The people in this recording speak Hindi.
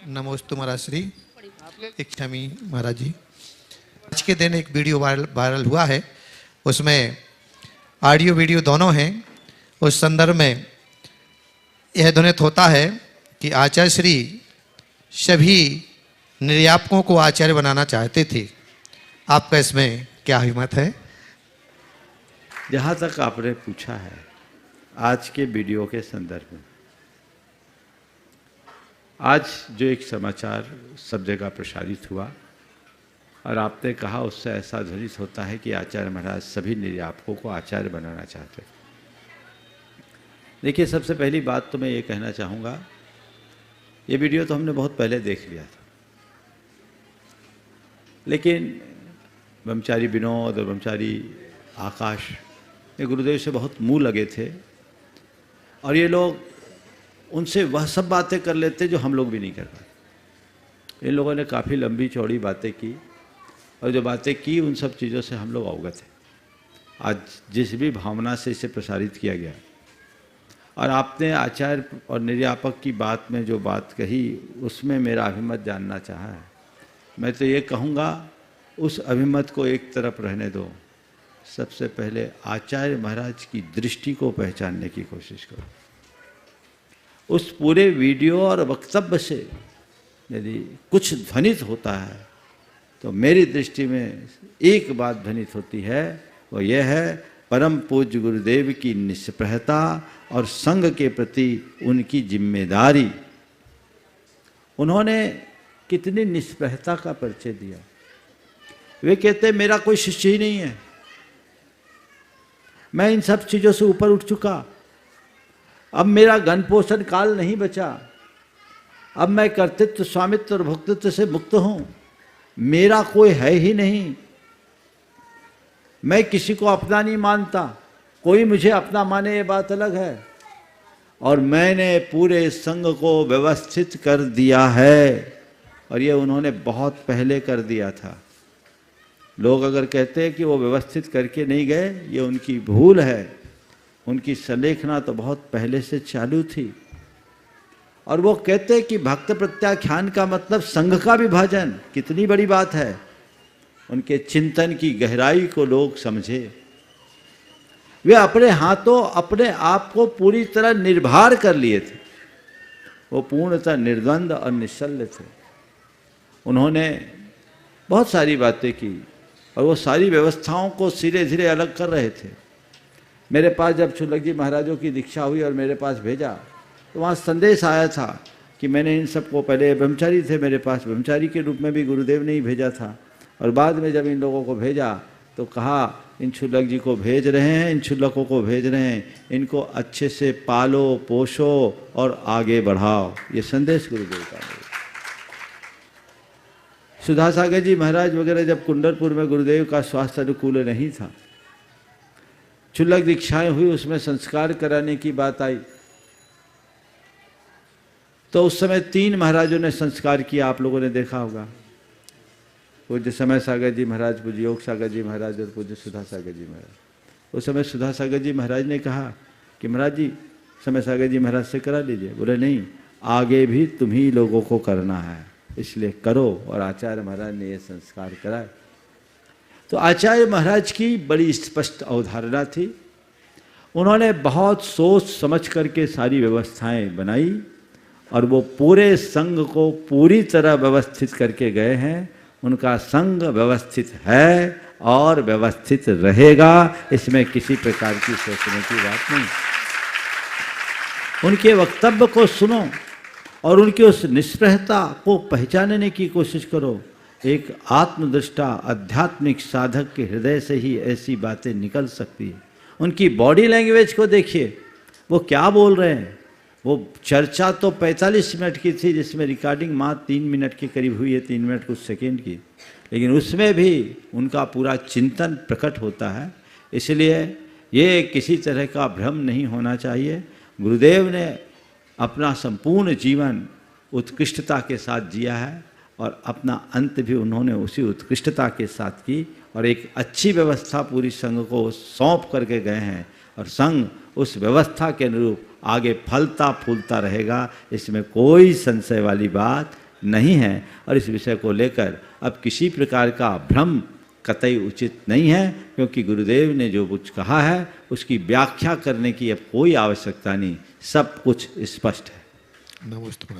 नमोस्तु महाराज श्री इच्छामी महाराज जी। आज के दिन एक वीडियो वायरल हुआ है, उसमें ऑडियो वीडियो दोनों हैं। उस संदर्भ में यह ध्वनित होता है कि आचार्य श्री सभी निर्यापकों को आचार्य बनाना चाहते थे। आपका इसमें क्या हिम्मत है? जहाँ तक आपने पूछा है आज के वीडियो के संदर्भ में, आज जो एक समाचार सब जगह प्रसारित हुआ और आपने कहा उससे ऐसा ध्वनित होता है कि आचार्य महाराज सभी निर्यापकों को आचार्य बनाना चाहते हैं। देखिए, सबसे पहली बात तो मैं ये कहना चाहूँगा, ये वीडियो तो हमने बहुत पहले देख लिया था, लेकिन ब्रह्मचारी विनोद और ब्रह्मचारी आकाश ये गुरुदेव से बहुत मुँह लगे थे और ये लोग उनसे वह सब बातें कर लेते जो हम लोग भी नहीं कर पाते। इन लोगों ने काफ़ी लंबी चौड़ी बातें की और जो बातें की उन सब चीज़ों से हम लोग अवगत हैं। आज जिस भी भावना से इसे प्रसारित किया गया और आपने आचार्य और निर्यापक की बात में जो बात कही उसमें मेरा अभिमत जानना चाहा है। मैं तो ये कहूँगा उस अभिमत को एक तरफ रहने दो, सबसे पहले आचार्य महाराज की दृष्टि को पहचानने की कोशिश करो। उस पूरे वीडियो और वक्तव्य से यदि कुछ ध्वनित होता है तो मेरी दृष्टि में एक बात ध्वनित होती है, वो यह है परम पूज्य गुरुदेव की निष्प्रहता और संघ के प्रति उनकी जिम्मेदारी। उन्होंने कितनी निष्प्रहता का परिचय दिया। वे कहते मेरा कोई शिष्य ही नहीं है, मैं इन सब चीज़ों से ऊपर उठ चुका, अब मेरा गण पोषण काल नहीं बचा, अब मैं कर्तृत्व स्वामित्व और भोक्तृत्व से मुक्त हूँ, मेरा कोई है ही नहीं, मैं किसी को अपना नहीं मानता, कोई मुझे अपना माने ये बात अलग है, और मैंने पूरे संघ को व्यवस्थित कर दिया है। और ये उन्होंने बहुत पहले कर दिया था। लोग अगर कहते हैं कि वो व्यवस्थित करके नहीं गए, ये उनकी भूल है। उनकी संलेखना तो बहुत पहले से चालू थी। और वो कहते हैं कि भक्त प्रत्याख्यान का मतलब संघ का विभाजन, कितनी बड़ी बात है। उनके चिंतन की गहराई को लोग समझे। वे अपने हाथों अपने आप को पूरी तरह निर्भर कर लिए थे। वो पूर्णतः निर्द्वंद और निश्चल थे। उन्होंने बहुत सारी बातें की और वो सारी व्यवस्थाओं को धीरे धीरे अलग कर रहे थे। मेरे पास जब छुल्लक जी महाराजों की दीक्षा हुई और मेरे पास भेजा तो वहाँ संदेश आया था कि मैंने इन सबको, पहले ब्रह्मचारी थे मेरे पास, ब्रह्मचारी के रूप में भी गुरुदेव ने ही भेजा था, और बाद में जब इन लोगों को भेजा तो कहा इन छुल्लक जी को भेज रहे हैं, इन छुल्लकों को भेज रहे हैं, इनको अच्छे से पालो पोषो और आगे बढ़ाओ। ये संदेश गुरुदेव का है। सुधा सागर जी महाराज वगैरह जब कुंडलपुर में गुरुदेव का स्वास्थ्य अनुकूल नहीं था, छुल्लक दीक्षाएं हुई, उसमें संस्कार कराने की बात आई, तो उस समय 3 महाराजों ने संस्कार किया। आप लोगों ने देखा होगा, पूज्य समय सागर जी महाराज, पूज्य योग सागर जी महाराज और पूज्य सुधा सागर जी महाराज। उस समय सुधा सागर जी महाराज ने कहा कि महाराज जी समय सागर जी महाराज से करा लीजिए। बोले नहीं, आगे भी तुम्ही लोगों को करना है, इसलिए करो। और आचार्य महाराज ने ये संस्कार कराए। तो आचार्य महाराज की बड़ी स्पष्ट अवधारणा थी। उन्होंने बहुत सोच समझ करके सारी व्यवस्थाएं बनाई और वो पूरे संघ को पूरी तरह व्यवस्थित करके गए हैं। उनका संघ व्यवस्थित है और व्यवस्थित रहेगा, इसमें किसी प्रकार की सोचने की बात नहीं। उनके वक्तव्य को सुनो और उनकी उस निष्प्रहता को पहचानने की कोशिश करो। एक आत्मदृष्टा आध्यात्मिक साधक के हृदय से ही ऐसी बातें निकल सकती है। उनकी बॉडी लैंग्वेज को देखिए, वो क्या बोल रहे हैं। वो चर्चा तो 45 मिनट की थी, जिसमें रिकॉर्डिंग मात्र 3 मिनट के करीब हुई है, 3 मिनट कुछ सेकेंड की, लेकिन उसमें भी उनका पूरा चिंतन प्रकट होता है। इसलिए ये किसी तरह का भ्रम नहीं होना चाहिए। गुरुदेव ने अपना संपूर्ण जीवन उत्कृष्टता के साथ जिया है और अपना अंत भी उन्होंने उसी उत्कृष्टता के साथ की और एक अच्छी व्यवस्था पूरी संघ को सौंप करके गए हैं और संघ उस व्यवस्था के अनुरूप आगे फलता फूलता रहेगा, इसमें कोई संशय वाली बात नहीं है और इस विषय को लेकर अब किसी प्रकार का भ्रम कतई उचित नहीं है, क्योंकि गुरुदेव ने जो कुछ कहा है उसकी व्याख्या करने की अब कोई आवश्यकता नहीं, सब कुछ स्पष्ट है। नमोस्तु।